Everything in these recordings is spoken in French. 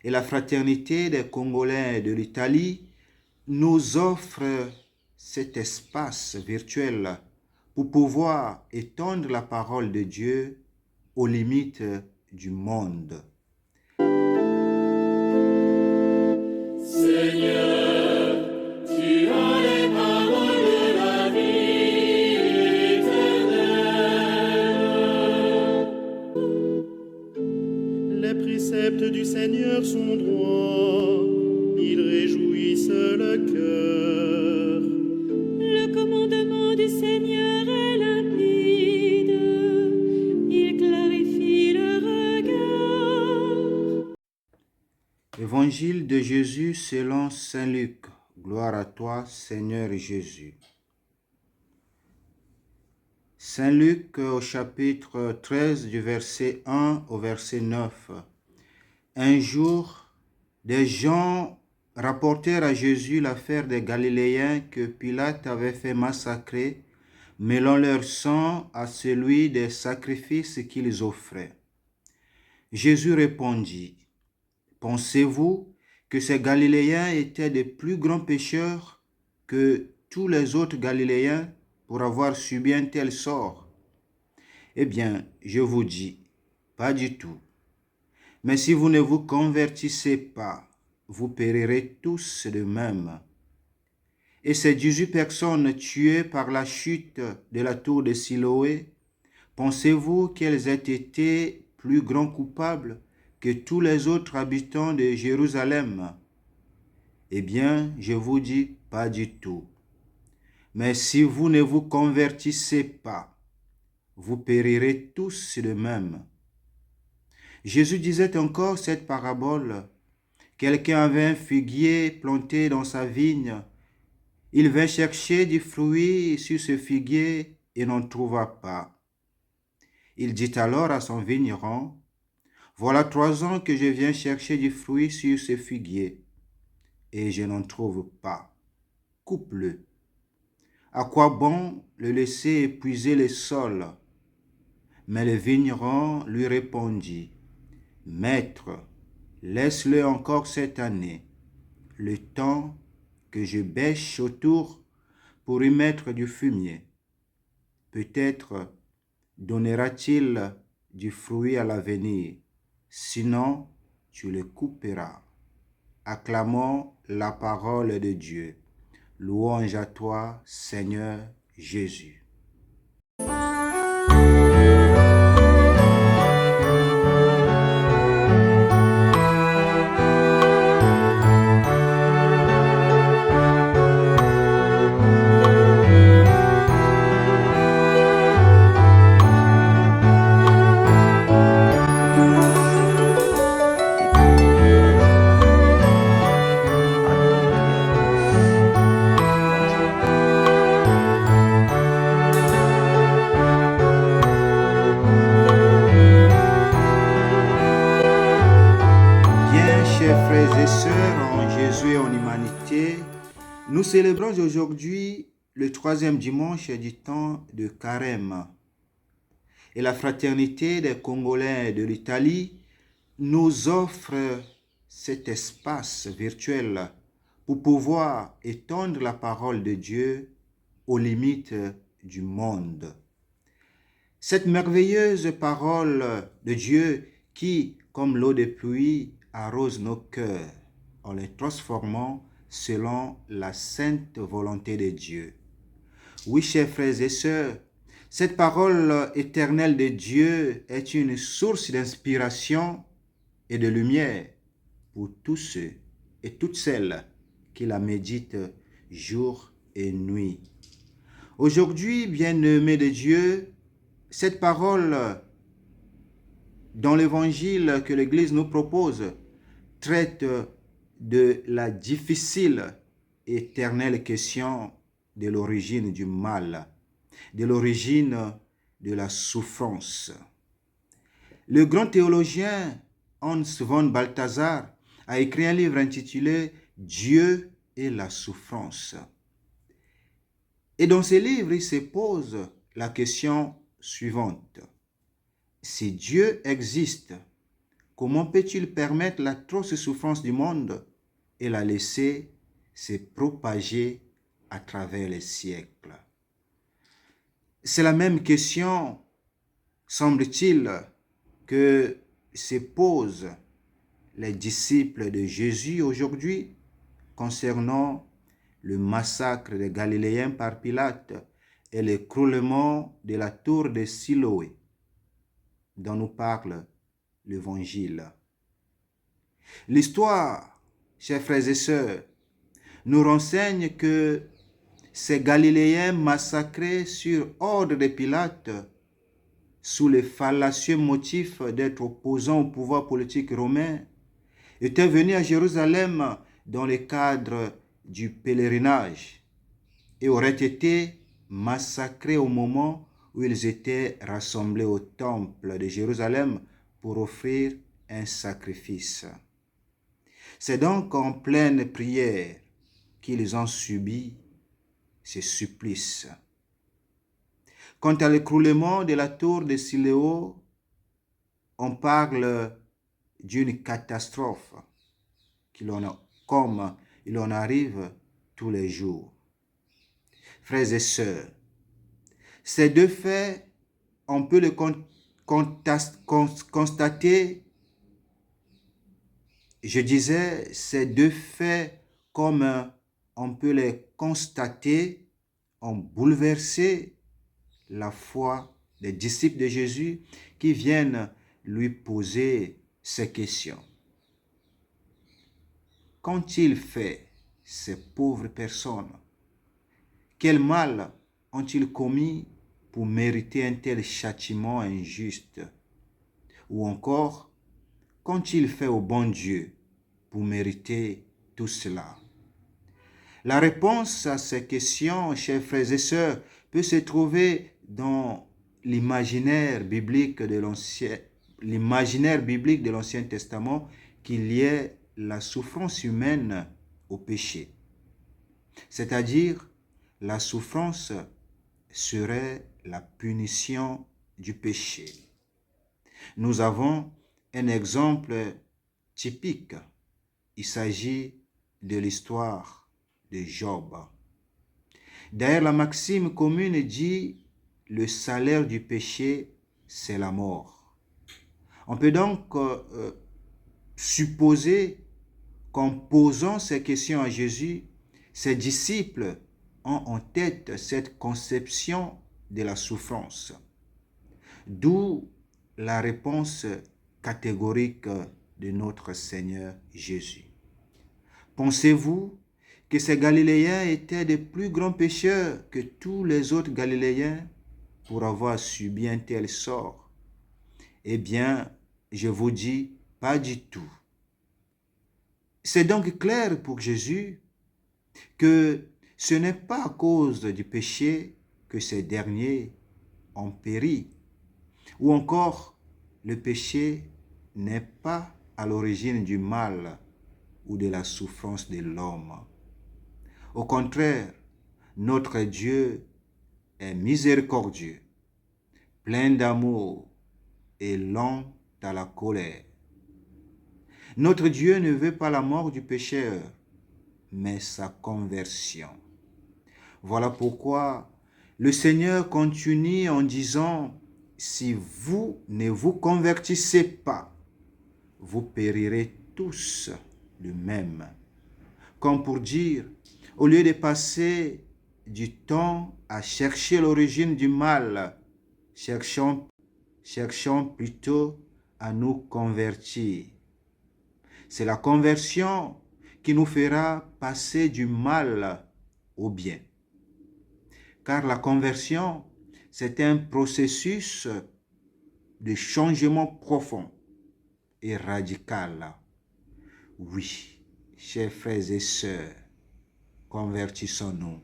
Et la fraternité des Congolais de l'Italie nous offre cet espace virtuel pour pouvoir étendre la parole de Dieu aux limites du monde. Seigneur, tu as les paroles de la vie éternelle. Les préceptes du Seigneur sont droits, ils réjouissent le cœur. Le commandement du Seigneur est limpide, il clarifie le regard. Évangile de Jésus selon saint Luc. Gloire à toi, Seigneur Jésus. Saint Luc au chapitre 13 du verset 1 au verset 9. Un jour, des gens rapportèrent à Jésus l'affaire des Galiléens que Pilate avait fait massacrer, mêlant leur sang à celui des sacrifices qu'ils offraient. Jésus répondit, « Pensez-vous que ces Galiléens étaient de plus grands pécheurs que tous les autres Galiléens pour avoir subi un tel sort? Eh bien, je vous dis, pas du tout. Mais si vous ne vous convertissez pas, vous périrez tous de même. » Et ces 18 personnes tuées par la chute de la tour de Siloé, pensez-vous qu'elles aient été plus grands coupables que tous les autres habitants de Jérusalem? Eh bien, je vous dis, pas du tout. Mais si vous ne vous convertissez pas, vous périrez tous de même. Jésus disait encore cette parabole. Quelqu'un avait un figuier planté dans sa vigne. Il vint chercher du fruit sur ce figuier et n'en trouva pas. Il dit alors à son vigneron, « Voilà 3 ans que je viens chercher du fruit sur ce figuier, et je n'en trouve pas. Coupe-le. À quoi bon le laisser épuiser le sol? » Mais le vigneron lui répondit, « Maître, laisse-le encore cette année, le temps que je bêche autour pour y mettre du fumier. Peut-être donnera-t-il du fruit à l'avenir, sinon tu le couperas. » Acclamons la parole de Dieu. Louange à toi, Seigneur Jésus. Chers frères et sœurs en Jésus et en humanité, nous célébrons aujourd'hui le 3e dimanche du temps de Carême. Et la fraternité des Congolais de l'Italie nous offre cet espace virtuel pour pouvoir étendre la parole de Dieu aux limites du monde. Cette merveilleuse parole de Dieu qui, comme l'eau de pluie, arrose nos cœurs en les transformant selon la sainte volonté de Dieu. Oui, chers frères et sœurs, cette parole éternelle de Dieu est une source d'inspiration et de lumière pour tous ceux et toutes celles qui la méditent jour et nuit. Aujourd'hui, bien-aimés de Dieu, cette parole dans l'évangile que l'Église nous propose traite de la difficile et éternelle question de l'origine du mal, de l'origine de la souffrance. Le grand théologien Hans von Balthasar a écrit un livre intitulé « Dieu et la souffrance ». Et dans ce livre, il se pose la question suivante. Si Dieu existe, Comment peut-il permettre l'atroce souffrance du monde et la laisser se propager à travers les siècles? C'est la même question, semble-t-il, que se posent les disciples de Jésus aujourd'hui concernant le massacre des Galiléens par Pilate et l'écroulement de la tour de Siloé, dont nous parle l'Évangile. L'histoire, chers frères et sœurs, nous renseigne que ces Galiléens massacrés sur ordre de Pilate, sous le fallacieux motif d'être opposants au pouvoir politique romain, étaient venus à Jérusalem dans le cadre du pèlerinage et auraient été massacrés au moment où ils étaient rassemblés au temple de Jérusalem pour offrir un sacrifice. C'est donc en pleine prière qu'ils ont subi ce supplice. Quant à l'écroulement de la tour de Siloé, on parle d'une catastrophe comme il en arrive tous les jours. Frères et sœurs, ces deux faits, on peut les constater, je disais, ces deux faits, comme on peut les constater, ont bouleversé la foi des disciples de Jésus qui viennent lui poser ces questions. Qu'ont-ils fait, ces pauvres personnes? Quel mal ont-ils commis pour mériter un tel châtiment injuste? Ou encore, qu'ont-ils fait au bon Dieu pour mériter tout cela? La réponse à ces questions, chers frères et sœurs, peut se trouver dans l'imaginaire biblique de l'Ancien Testament qui liait la souffrance humaine au péché. C'est-à-dire, la souffrance serait la punition du péché. Nous avons un exemple typique. Il s'agit de l'histoire de Job. D'ailleurs, la maxime commune dit « le salaire du péché, c'est la mort ». On peut donc supposer qu'en posant ces questions à Jésus, ses disciples ont en tête cette conception de la souffrance. D'où la réponse catégorique de notre Seigneur Jésus. Pensez-vous que ces Galiléens étaient de plus grands pécheurs que tous les autres Galiléens pour avoir subi un tel sort? Eh bien, je vous dis, pas du tout. C'est donc clair pour Jésus que ce n'est pas à cause du péché que ces derniers ont péri, ou encore le péché n'est pas à l'origine du mal ou de la souffrance de l'homme. Au contraire, notre Dieu est miséricordieux, plein d'amour et lent à la colère. Notre Dieu ne veut pas la mort du pécheur, mais sa conversion. Voilà pourquoi le Seigneur continue en disant, « Si vous ne vous convertissez pas, vous périrez tous de même. » Comme pour dire, au lieu de passer du temps à chercher l'origine du mal, cherchons plutôt à nous convertir. C'est la conversion qui nous fera passer du mal au bien. Car la conversion, c'est un processus de changement profond et radical. Oui, chers frères et sœurs, convertissons-nous.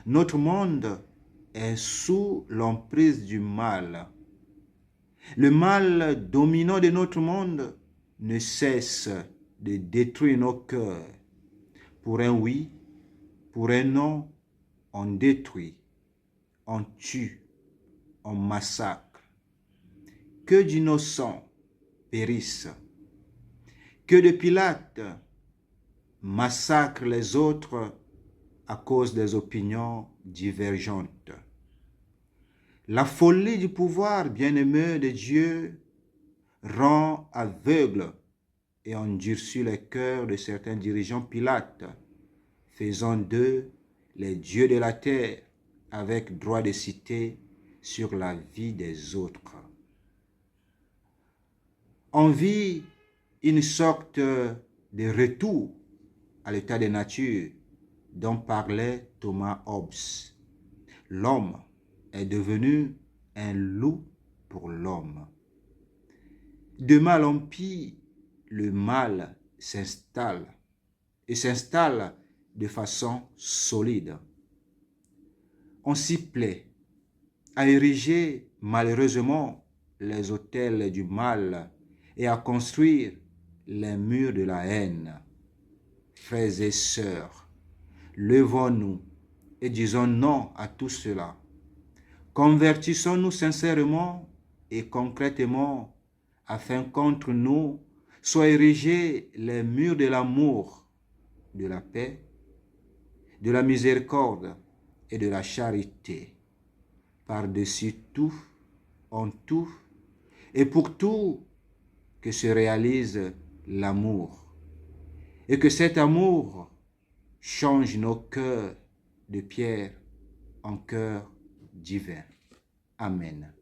Notre monde est sous l'emprise du mal. Le mal dominant de notre monde ne cesse de détruire nos cœurs. Pour un oui, pour un non, on détruit, on tue, on massacre. Que d'innocents périssent. Que de Pilate massacre les autres à cause des opinions divergentes. La folie du pouvoir bien-aimé de Dieu rend aveugle et endurcit les cœurs de certains dirigeants Pilate, faisant d'eux les dieux de la terre avec droit de cité sur la vie des autres. On vit une sorte de retour à l'état de nature dont parlait Thomas Hobbes. L'homme est devenu un loup pour l'homme. De mal en pis, le mal s'installe et s'installe de façon solide. On s'y plaît à ériger malheureusement les autels du mal et à construire les murs de la haine. Frères et sœurs, levons-nous et disons non à tout cela. Convertissons-nous sincèrement et concrètement afin qu'entre nous soient érigés les murs de l'amour, de la paix, de la miséricorde et de la charité. Par-dessus tout, en tout et pour tout, que se réalise l'amour. Et que cet amour change nos cœurs de pierre en cœurs divins. Amen.